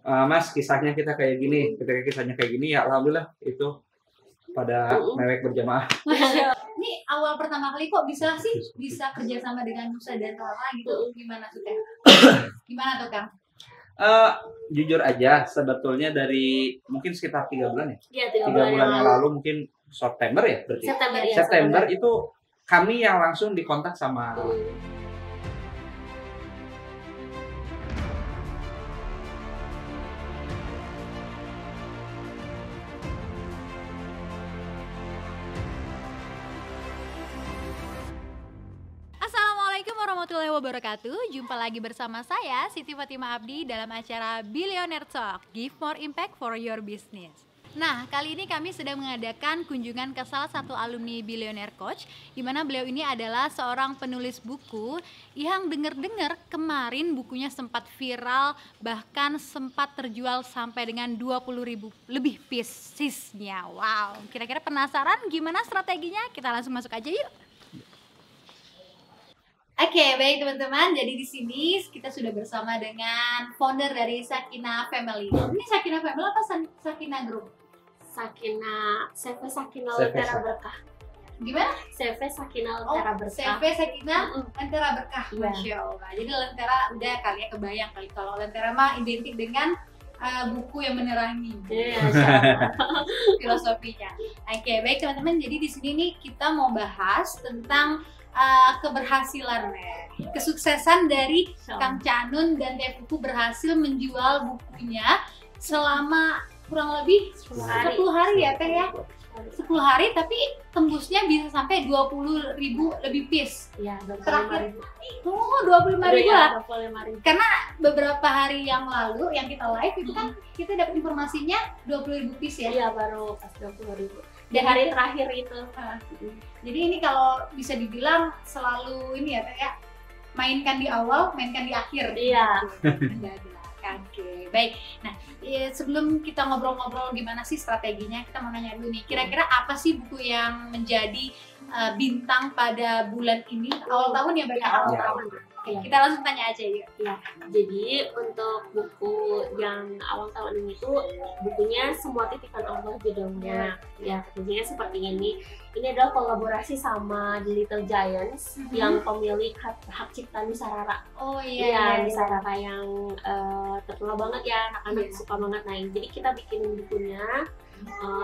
Mas, kisahnya kita kayak gini, ketika kisahnya kayak gini ya alhamdulillah itu pada mewek berjamaah. Ini awal pertama kali kok bisa kerja sama dengan Nusa dan Rara gitu, gimana tuh Kang? Gimana tuh Kang? Jujur aja sebetulnya dari mungkin sekitar 3 bulan ya. Iya, 3 bulan yang lalu mungkin September ya berarti. September itu kami yang langsung dikontak sama Assalamualaikum warahmatullahi wabarakatuh. Jumpa lagi bersama saya Siti Fatima Abdi dalam acara Billionaire Talk, Give More Impact for Your Business. Nah, kali ini kami sedang mengadakan kunjungan ke salah satu alumni Billionaire Coach, di mana beliau ini adalah seorang penulis buku yang dengar-dengar kemarin bukunya sempat viral, bahkan sempat terjual sampai dengan 20.000 lebih piecesnya. Wow, kira-kira penasaran gimana strateginya? Kita langsung masuk aja yuk. Oke, baik teman-teman. Jadi di sini kita sudah bersama dengan founder dari Sakina Family. Ini Sakina Family apa Sakina Group? CV Sakina Lentera Berkah. Gimana? CV Sakina Lentera Berkah. CV Sakina Lentera Berkah. Masya Allah. Jadi Lentera udah kali ya kebayang kali kalau Lentera mah identik dengan buku yang menerangi. Filosofinya. Oke, baik teman-teman. Jadi di sini nih kita mau bahas tentang keberhasilan kesuksesan dari Kang Canun dan Teh Fuku berhasil menjual bukunya selama kurang lebih 10 hari ya Teh ya, 10 hari tapi tembusnya bisa sampai 20.000 lebih piece. Iya, terakhir 25.000 ya, lah. Karena beberapa hari yang lalu yang kita live itu kan kita dapat informasinya 20.000 piece ya. Iya, baru pas 20.000. Di hari terakhir itu. Jadi ini kalau bisa dibilang selalu ini ya Teh ya, mainkan di awal, mainkan di akhir. Iya. Oke, baik. Nah, sebelum kita ngobrol-ngobrol gimana sih strateginya, kita mau nanya dulu nih. Kira-kira apa sih buku yang menjadi bintang pada bulan ini? Awal tahun ya berarti awal tahun. Oke, kita langsung tanya aja yuk. Ya, jadi untuk buku yang awal tahun ini tuh bukunya Semua Titipan Allah judulnya. Ya, tentunya seperti ini. Ini adalah kolaborasi sama The Little Giants yang pemilik hak cipta Nusarara. Oh iya, Nusarara yang terkenal banget ya, anak-anak suka banget. Nah, jadi kita bikin bukunya.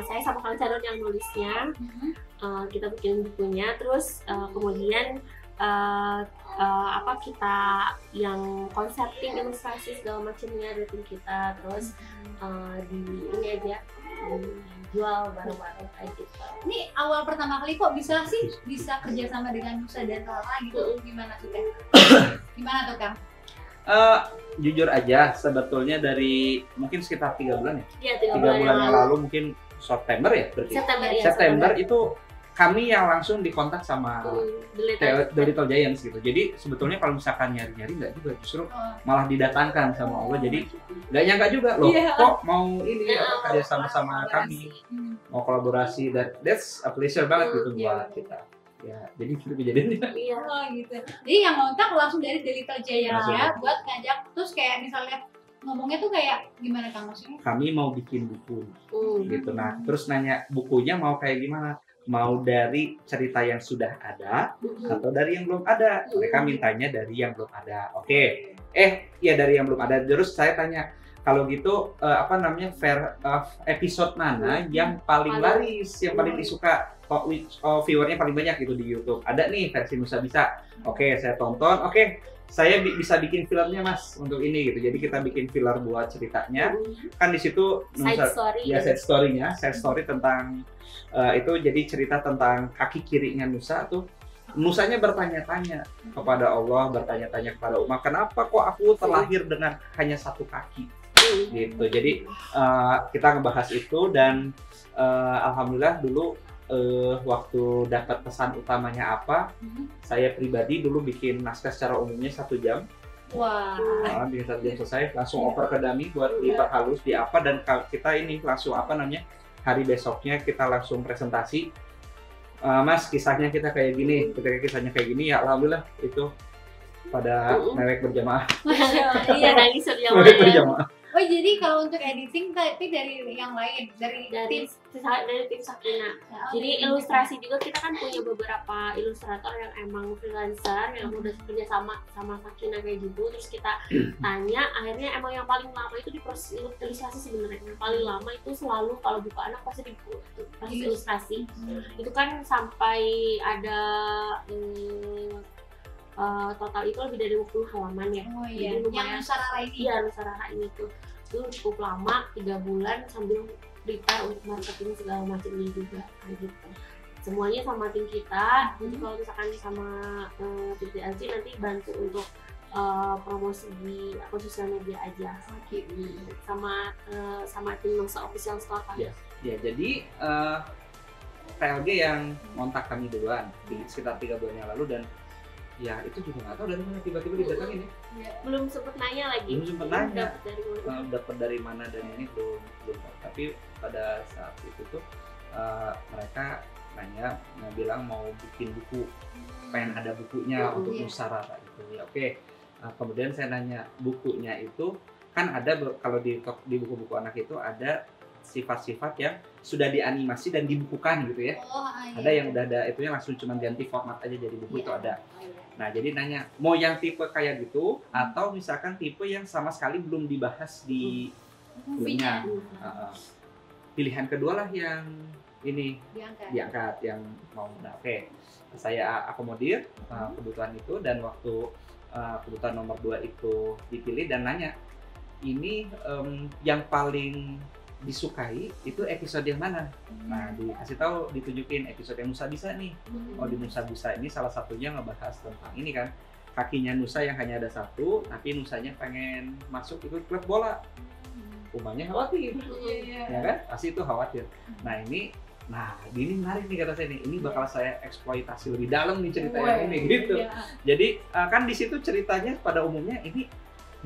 Saya sama Kang Canun yang nulisnya. Kita bikin bukunya, terus kemudian kita yang concepting, ilustrasi segala macamnya dari tim kita, terus di ini aja jual bareng-bareng kayak gitu. Ini awal pertama kali kok bisa kerja sama dengan Nusa dan Rara gitu, gimana tuh Teh? Gimana tuh Kang? Jujur aja sebetulnya dari mungkin sekitar 3 bulan ya. Iya, 3 bulan yang lalu mungkin September ya berarti. September itu kami yang langsung dikontak sama The Little Giants gitu. Jadi sebetulnya kalau misalkan nyari-nyari nggak juga, justru malah didatangkan sama Allah. Jadi nggak nyangka juga loh, kok mau ini kerja sama kami, mau kolaborasi. That's a pleasure banget gitu buat kita. Ya, jadi itu kejadiannya. Iya. Oh gitu. Jadi yang ngontak langsung dari The Little Giants ya, buat ngajak. Terus kayak misalnya ngomongnya tuh kayak gimana Kang maksudnya? Kami mau bikin buku gitu. Nah, terus nanya bukunya mau kayak gimana? Mau dari cerita yang sudah ada atau dari yang belum ada. Mereka mintanya dari yang belum ada. Oke. Ya dari yang belum ada. Terus saya tanya, kalau gitu episode mana yang paling laris, yang paling disuka, viewernya paling banyak gitu di YouTube? Ada nih versi Nusa Bisa. Oke, saya tonton. Oke, saya bisa bikin filmnya Mas untuk ini gitu. Jadi kita bikin filler buat ceritanya. Kan di situ side story tentang itu, jadi cerita tentang kaki kirinya Nusa tuh. Nusanya bertanya-tanya kepada Allah, bertanya-tanya kepada umat, kenapa kok aku terlahir dengan hanya satu kaki? Gitu. Jadi kita ngebahas itu dan alhamdulillah dulu waktu dapat pesan utamanya apa, saya pribadi dulu bikin naskah secara umumnya 1 jam. Bikin 1 jam selesai, langsung oper ke Dami buat diperhalus, dan kita ini langsung hari besoknya kita langsung presentasi. Mas, kisahnya kita kayak gini, ketika kisahnya kayak gini ya alhamdulillah itu pada mewek berjamaah. Iya, nangis berjamaah. Oh jadi kalau untuk editing tapi dari yang lain, dari dari tim Sakina. Oh, Jadi ilustrasi juga kita kan punya beberapa ilustrator yang emang freelancer yang udah kerja sama Sakina kayak gitu. Terus kita tanya, akhirnya emang yang paling lama itu di proses ilustrasi sebenarnya. Yang paling lama itu selalu kalau buka anak pasti di proses ilustrasi. Itu kan sampai ada total itu lebih dari 20 halaman ya. Oh iya, Jadi lumayan. yang Nusarara ini. Iya, Nusarara ini tuh itu cukup lama, 3 bulan sambil prepare untuk marketing segala macamnya juga kayak gitu. Semuanya sama tim kita. Jadi kalau misalkan sama tim TLC nanti bantu untuk promosi di akun sosial media aja. Sama tim Nusa Official Store kan. Ya jadi TLG yang kontak kami duluan di sekitar 3 bulan yang lalu, dan ya itu juga nggak tahu dari mana tiba-tiba didatangin ya. Belum sempet nanya lagi. Belum sempet nanya. Dapat dari mana. Dapat dari mana dan ini belum tahu. Tapi pada saat itu tuh mereka nanya, bilang mau bikin buku, pengen ada bukunya untuk Nusarara itu. Ya oke. Kemudian saya nanya, bukunya itu kan ada kalau di buku-buku anak itu ada sifat-sifat yang sudah dianimasi dan dibukukan gitu ya. Ada yang udah ada itunya langsung cuma ganti format aja jadi buku itu ada. Nah jadi nanya mau yang tipe kayak gitu atau misalkan tipe yang sama sekali belum dibahas di filmnya. Pilihan kedua lah yang ini diangkat yang mau. Nah oke. Saya akomodir kebutuhan itu, dan waktu kebutuhan nomor 2 itu dipilih dan nanya ini yang paling disukai itu episode yang mana? Nah dikasih tahu, ditunjukin episode yang Nusa Bisa nih. Oh di Nusa Bisa ini salah satunya ngebahas tentang ini kan, kakinya Nusa yang hanya ada satu, tapi Nusanya pengen masuk ikut klub bola. Umanya khawatir, ya kan? Pasti itu khawatir. Nah ini menarik nih kata saya nih. Ini bakal saya eksploitasi lebih dalam nih ceritanya ini gitu. Jadi kan di situ ceritanya pada umumnya ini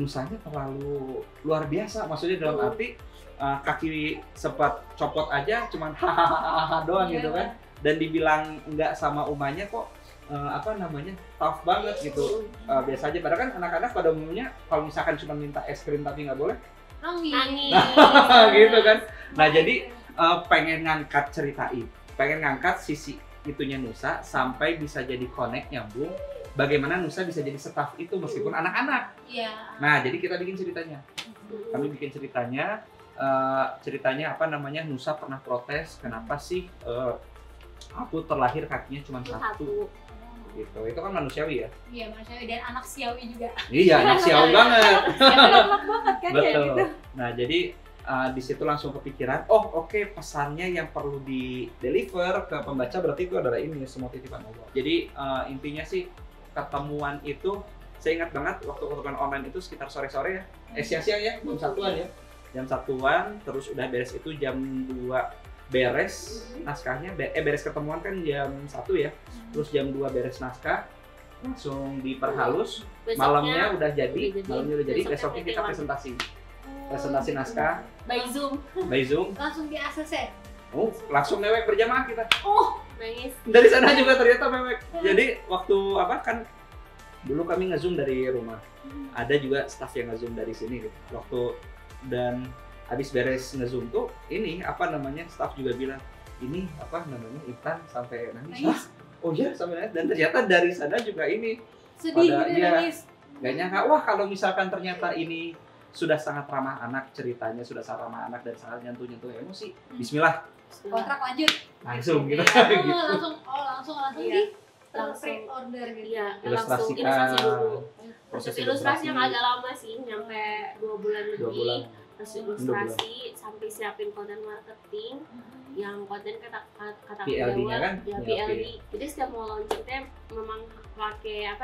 Nusanya terlalu luar biasa, maksudnya dalam arti kaki sempat copot aja cuman hahaha doang gitu kan, dan dibilang enggak sama umanya kok tough banget gitu. Biasa aja, padahal kan anak-anak pada umumnya kalau misalkan cuma minta es krim tapi nggak boleh nangis. Gitu kan. Nah jadi pengen ngangkat cerita itu, pengen ngangkat sisi itunya Nusa sampai bisa jadi connect, nyambung bagaimana Nusa bisa jadi staff itu meskipun anak-anak. Nah jadi kita bikin ceritanya, kami bikin ceritanya Nusa pernah protes kenapa sih aku terlahir kakinya cuma satu gitu. Itu kan manusiawi ya. Iya manusiawi, dan anak siawi juga. Iya anak siawi banget. Galak banget kan. Betul. Gitu. Nah jadi di situ langsung kepikiran, pesannya yang perlu di deliver ke pembaca berarti itu adalah ini semua titipan Allah. Jadi intinya sih ketemuan itu saya ingat banget waktu ketemuan online itu sekitar sore-sore ya, siang-siang ya, jam 1-an ya. Jam 1-an, terus udah beres itu jam 2 beres naskahnya, beres ketemuan kan jam 1 ya. Terus jam 2 beres naskah, langsung diperhalus, malamnya udah jadi, besoknya kita presentasi naskah by Zoom. Langsung di ACC. Langsung mewek berjamaah kita. Nice. Dari sana juga ternyata mewek. Jadi waktu kan dulu kami nge-zoom dari rumah. Ada juga staff yang nge-zoom dari sini gitu. Dan habis beres nge-zoom tuh staff juga bilang ini Intan sampai nangis. Oh iya sampai nangis, dan ternyata dari sana juga ini sedih gitu nangis. Gak nyangka kalau misalkan ternyata ini sudah sangat ramah anak, ceritanya sudah sangat ramah anak dan sangat nyentuh emosi. Bismillah. Kontrak lanjut. Langsung gitu. Langsung pre-order gitu. Iya, ilustrasi dulu. Proses ilustrasi yang agak lama sih, nyampe 2 bulan lebih. Terus ilustrasi sampai siapin konten marketing, yang konten kata PLD-nya kan? Ya PLD. Jadi setiap mau launchingnya memang pakai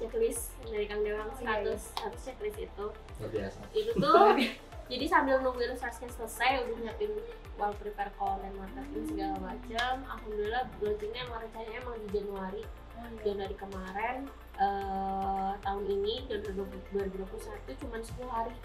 checklist dari Kang Dewang, 100 checklist itu. Biasa. Itu tuh jadi sambil nunggu ilustrasinya selesai udah nyiapin prepare konten marketing segala macam. Alhamdulillah launchingnya rencananya emang di Januari kemarin. Tahun ini Januari 2021 cuma 10 hari.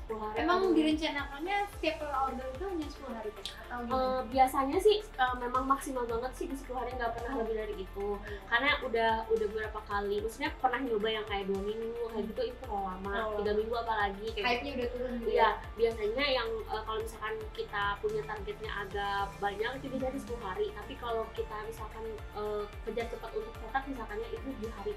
10 hari. Emang direncanakannya setiap order itu hanya 10 hari kan? Atau gimana? Biasanya sih memang maksimal banget sih di 10 hari, nggak pernah lebih dari itu. Karena udah beberapa kali, maksudnya pernah nyoba yang kayak 2 minggu kayak gitu, itu terlalu lama. 3 minggu apalagi kayak Hype-nya udah turun gitu. Iya, biasanya yang kalau misalkan kita punya targetnya agak banyak itu bisa di 10 hari. Tapi kalau kita misalkan kejar cepat untuk cetak, misalkannya itu 7 hari.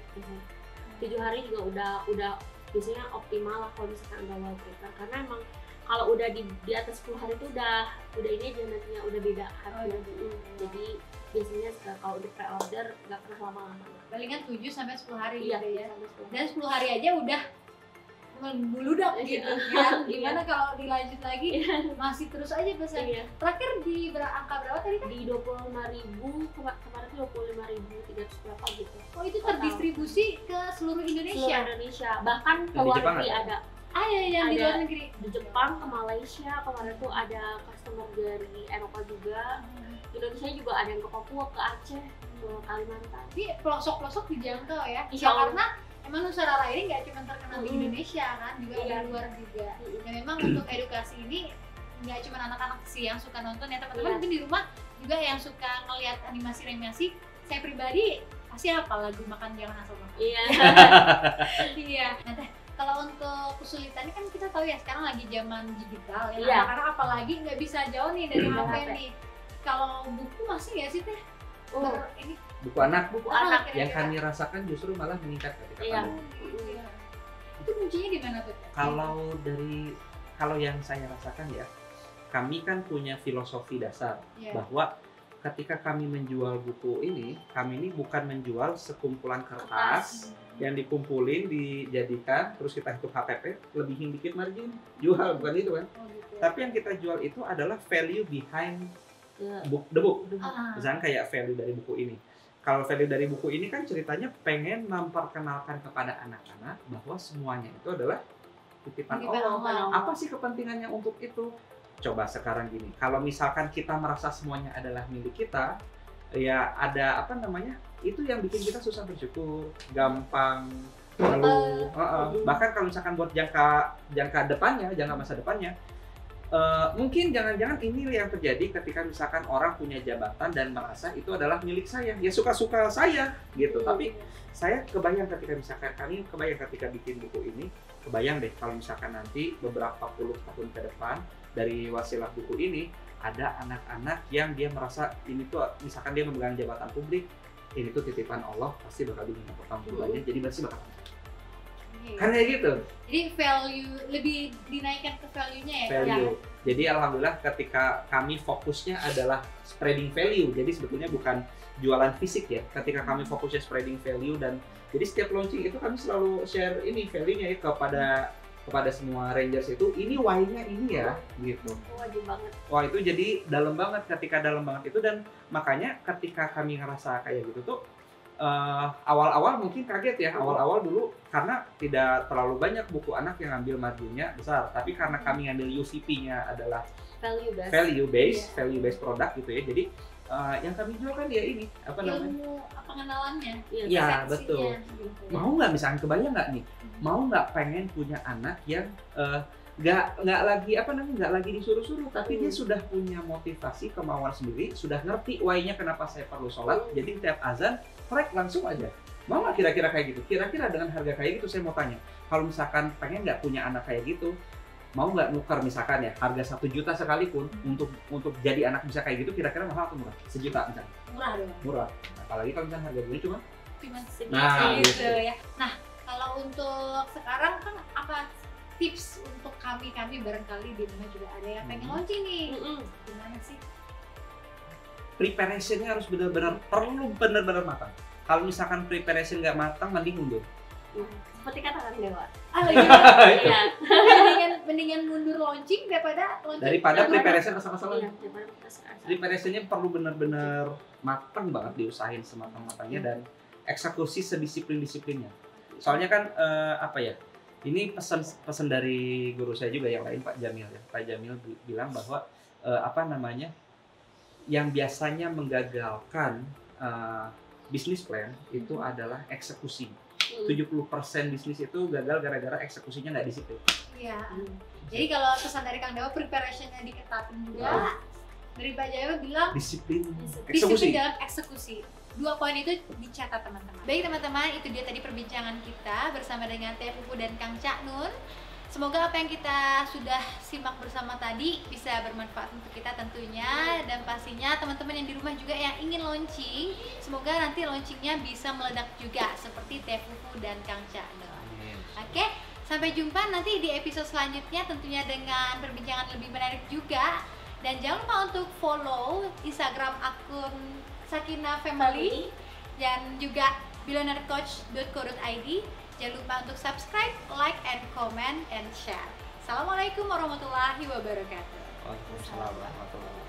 7 hari juga udah biasanya optimal lah kalau misalkan udah well prepare. Karena emang kalau udah di atas 10 hari itu udah ini aja nantinya udah beda harga. Jadi biasanya kalau untuk pre-order nggak pernah lama-lama. Palingan 7 sampai 10 hari Iya, gitu ya. sampai 10 hari. Dan 10 hari aja udah membludak gitu kan. Gimana kalau dilanjut lagi masih terus aja pesan. Iya. Terakhir di angka berapa tadi kan? Di 25.000, kemarin tuh 25.300 berapa gitu. Oh itu terdistribusi ke seluruh Indonesia? Seluruh Indonesia, bahkan ke Dan di luar Jepang negeri ada? ada. Ya yang di Ada. luar negeri. Di Jepang, ke Malaysia, kemarin tuh ada customer dari Eropa juga. Indonesia juga ada yang ke Papua, ke Aceh, ke Kalimantan. Tapi pelosok-pelosok dijangkau ya? Insya Allah. Karena emang Nusantara ini nggak cuma terkenal di Indonesia kan, juga Iya. di luar juga. Dan memang untuk edukasi ini nggak cuma anak-anak sih yang suka nonton ya, teman-teman Iya. mungkin di rumah juga yang suka ngeliat animasi-animasi. Saya pribadi pasti hafal lagu Makan Jangan Asal Makan. Iya. Iya. Nah, Teh, kalau untuk kesulitannya kan kita tahu ya sekarang lagi zaman digital ya. Iya. Anak-anak apalagi nggak bisa jauh nih dari Iya. HP nih. Kalau buku masih nggak sih Teh? Ini Buku anak Buku anak. kira-kira. yang kami rasakan justru malah meningkat ketika Iya. pandemi. Iya. Itu kuncinya di mana tuh? Teh? Kalau yang saya rasakan ya, kami kan punya filosofi dasar Iya. bahwa ketika kami menjual buku ini, kami ini bukan menjual sekumpulan kertas yang dikumpulin, dijadikan, terus kita hitung HPP, lebihin dikit margin, jual, bukan itu kan. Oh, gitu. Tapi yang kita jual itu adalah value behind Iya. the book. Ah, Misalnya kayak value dari buku ini. Kalau value dari buku ini kan ceritanya pengen memperkenalkan kepada anak-anak bahwa semuanya itu adalah titipan Titipan Allah. Allah. Apa sih kepentingannya untuk itu? Coba sekarang gini, kalau misalkan kita merasa semuanya adalah milik kita, ya ada apa namanya? Itu yang bikin kita susah bersyukur, gampang ngeluh. Bahkan kalau misalkan buat jangka depannya, jangka masa depannya, mungkin jangan-jangan ini yang terjadi ketika misalkan orang punya jabatan dan merasa itu adalah milik saya, ya suka-suka saya gitu. Tapi saya kebayang ketika misalkan kami ketika bikin buku ini, kebayang deh kalau misalkan nanti beberapa puluh tahun ke depan dari wasilah buku ini ada anak-anak yang dia merasa ini tuh misalkan dia memegang jabatan publik, ini tuh titipan Allah, pasti bakal diminta pertanggungjawabannya, jadi pasti bakal iya. kan kayak gitu. Jadi value lebih dinaikkan ke value-nya ya. Value. Jadi alhamdulillah ketika kami fokusnya adalah spreading value, jadi sebetulnya bukan jualan fisik ya. Ketika kami fokusnya spreading value, dan jadi setiap launching itu kami selalu share ini value-nya ya kepada semua Rangers itu, ini why-nya ini ya gitu. Wajib banget. Wah itu jadi dalam banget, ketika dalam banget itu, dan makanya ketika kami ngerasa kayak gitu tuh awal-awal mungkin kaget ya, awal-awal dulu karena tidak terlalu banyak buku anak yang ngambil marginnya besar, tapi karena kami ngambil UVP-nya adalah value based product gitu ya, jadi yang kami jual kan ya ini apa namanya, Ilmu pengenalannya. Iya, persepsinya, betul. gitu. mau nggak misalkan kebayang nggak nih, mau nggak pengen punya anak yang nggak lagi apa namanya, nggak lagi disuruh-suruh, tapi dia sudah punya motivasi, kemauan sendiri, sudah ngerti why-nya kenapa saya perlu sholat, jadi tiap azan prek langsung aja. Mau nggak kira-kira kayak gitu? Kira-kira dengan harga kayak gitu, saya mau tanya, kalau misalkan pengen nggak punya anak kayak gitu, mau nggak nuker misalkan ya harga 1 juta sekalipun untuk jadi anak bisa kayak gitu, kira-kira mahal atau murah? 1 juta misalnya. Murah dong. Murah. Apalagi kalau misalnya harga beli cuma Cuma Nah, segitu gitu. ya. Nah, kalau untuk sekarang kan apa tips untuk kami barangkali di rumah juga ada yang pengen launching nih. Gimana sih? preparation-nya harus benar-benar matang. Kalau misalkan preparation nggak matang, mending mundur. Seperti katakan Dewa. Iya. mendingan mundur launching daripada launching. Daripada preparation asal-asalan. Iya, daripada kita sekarang. Preparationnya perlu benar-benar matang banget, diusahain sematang-matangnya dan eksekusi sedisiplin-disiplinnya. Soalnya kan apa ya? Ini pesan dari guru saya juga yang lain, Pak Jamil ya. Pak Jamil bilang bahwa apa namanya? Yang biasanya menggagalkan bisnis plan itu adalah eksekusi. 70% bisnis itu gagal gara-gara eksekusinya nggak disiplin. Iya. Jadi kalau pesan dari Kang Dewa, preparationnya diketatin juga. Dari Pak Jayo bilang Disiplin, disiplin eksekusi. dalam eksekusi. 2 poin itu dicatat teman-teman. Baik teman-teman, itu dia tadi perbincangan kita bersama dengan Teh Fufu dan Kang Cak Nun. Semoga apa yang kita sudah simak bersama tadi bisa bermanfaat untuk kita tentunya, dan pastinya teman-teman yang di rumah juga yang ingin launching, semoga nanti launchingnya bisa meledak juga seperti Teh Fufu dan Kang Cak Nun. Oke, sampai jumpa nanti di episode selanjutnya tentunya dengan perbincangan lebih menarik juga. Dan jangan lupa untuk follow Instagram akun Sakinah Family dan juga billionairecoach.co.id. Jangan lupa untuk subscribe, like, and comment, and share. Assalamualaikum warahmatullahi wabarakatuh. Waalaikumsalam warahmatullahi wabarakatuh.